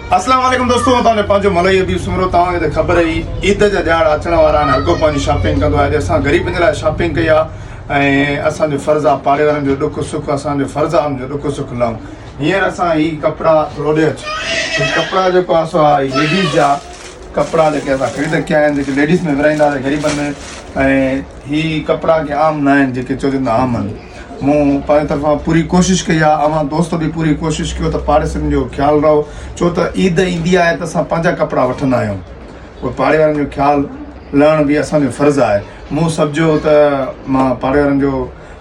अस्सलाम वालेकुम दोस्तों, तव्हांजो पंहिंजो मलई हबीब सुमरो। तव्हांखे त ख़बर ई ईद जा ॾियार अचण वारा आहिनि। हर को पंहिंजी शॉपिंग कंदो आहे। असां ग़रीबनि जे लाइ शॉपिंग कई आहे ऐं असांजो फ़र्ज़ु आहे पाड़े वारनि जो ॾुख सुख, असांजो फ़र्ज़ु आहे हुनजो ॾुख सुख लहूं। हींअर असां ही कपिड़ा थोरो ॾे अचु, ही कपिड़ा जेको आहे सो आहे लेडीज़ जा कपिड़ा जेके असां ख़रीद कया आहिनि, जेके लेडीज़ में विराईंदा हुआसीं ग़रीबनि में। ऐं ही कपिड़ा के आम न आहिनि, जेके चवंदा आम आहिनि। मूं पंहिंजी तरफ़ां पूरी कोशिशि कई आहे, अवां दोस्त बि पूरी कोशिशि कयो त पाड़ेसियुनि जो ख़्यालु रहो, छो त ईद ईंदी आहे त असां पंहिंजा कपिड़ा वठंदा आहियूं। पोइ पाड़े वारनि जो ख़्यालु लहण बि असांजो फ़र्ज़ु आहे। मूं सम्झो त मां पाड़े वारनि जो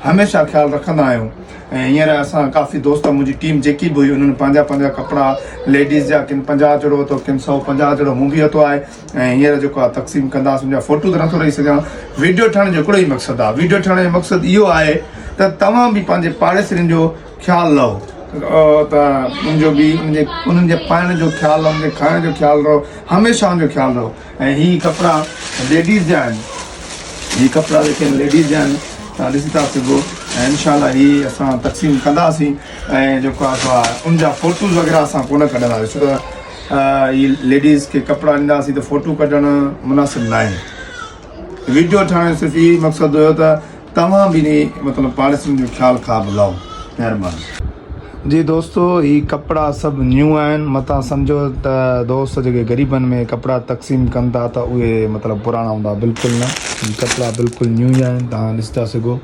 हमेशह ख़्यालु रखंदा आहियूं। ऐं हींअर असां काफ़ी दोस्त, मुंहिंजी टीम जेकी बि हुई, उन्हनि पंहिंजा पंहिंजा कपिड़ा लेडीज़ जा किन 50 जहिड़ो तो किन 150 जहिड़ो मूं बि वरितो आहे। ऐं हींअर जेको आहे तक़सीम कंदासीं। मुंहिंजा फ़ोटो त नथो रही सघां। वीडियो ठाहिण जो हिकिड़ो ई मक़सदु आहे। वीडियो ठाहिण जो मक़सदु इहो आहे त तव्हां बि पंहिंजे पाड़ेसियुनि जो ख़्यालु लहो, त उनजो बि उन्हनि जे पाइण जो ख़्यालु रहो, उनजे खाइण जो ख़्यालु रहो, हमेशह उनजो ख़्यालु रहो। ऐं ही कपिड़ा लेडीज़ जा आहिनि, ही कपिड़ा जेके लेडीज़ जा आहिनि तव्हां ॾिसी था सघो। ऐं इनशाला ही असां तक़सीम कंदासीं। ऐं जेको आहे सो आहे उनजा फ़ोटूज़ वग़ैरह असां कोन कढंदासीं, छो त ही लेडीज़ खे कपिड़ा ॾींदासीं त फ़ोटू कढणु मुनासिबु न आहे। वीडियो ठाहिण जो सिर्फ़ु इहो मक़सदु हुयो त तव्हां बि मतिलबु पाड़ेसियुनि जो ख़्यालु ख़्यालु लहो। महिरबानी जी दोस्तो, ही कपिड़ा सभु न्यू आहिनि। मतां सम्झो त दोस्त जेके ग़रीबनि में कपिड़ा तक़सीम कनि था त उहे मतिलबु पुराणा हूंदा, बिल्कुलु न। ही कपिड़ा बिल्कुलु न्यू ई आहिनि, तव्हां ॾिसी था सघो।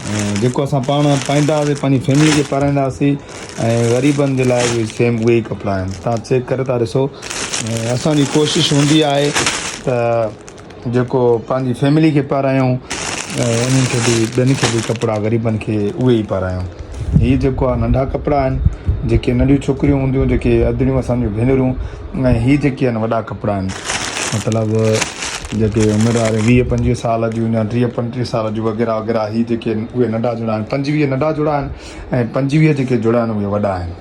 ऐं जेको असां पाण पाईंदा हुआसीं, पंहिंजी फैमिली खे पाराईंदा हुआसीं, ऐं ग़रीबनि जे लाइ उहे सेम उहे ई कपिड़ा आहिनि। तव्हां चेक करे था ॾिसो। ऐं असांजी कोशिशि हूंदी आहे त जेको पंहिंजी फैमिली खे पारायूं, उन्हनि खे बि ॿियनि खे बि कपिड़ा ग़रीबनि खे उहे ई पारायूं। हीअ जेको आहे नंढा कपिड़ा आहिनि, जेके नंढियूं छोकिरियूं हूंदियूं, जेके अदड़ियूं असांजियूं भेनरूं। ऐं हीअ जेके आहिनि वॾा कपिड़ा आहिनि, मतिलबु जेके उमिरि वारे 20-25 साल जूं या 30-35 साल जूं वग़ैरह वग़ैरह। हीअ जेके आहिनि उहे नंढा जोड़ा आहिनि, 25 नंढा जोड़ा आहिनि, ऐं 25 जेके जोड़ा आहिनि उहे वॾा आहिनि।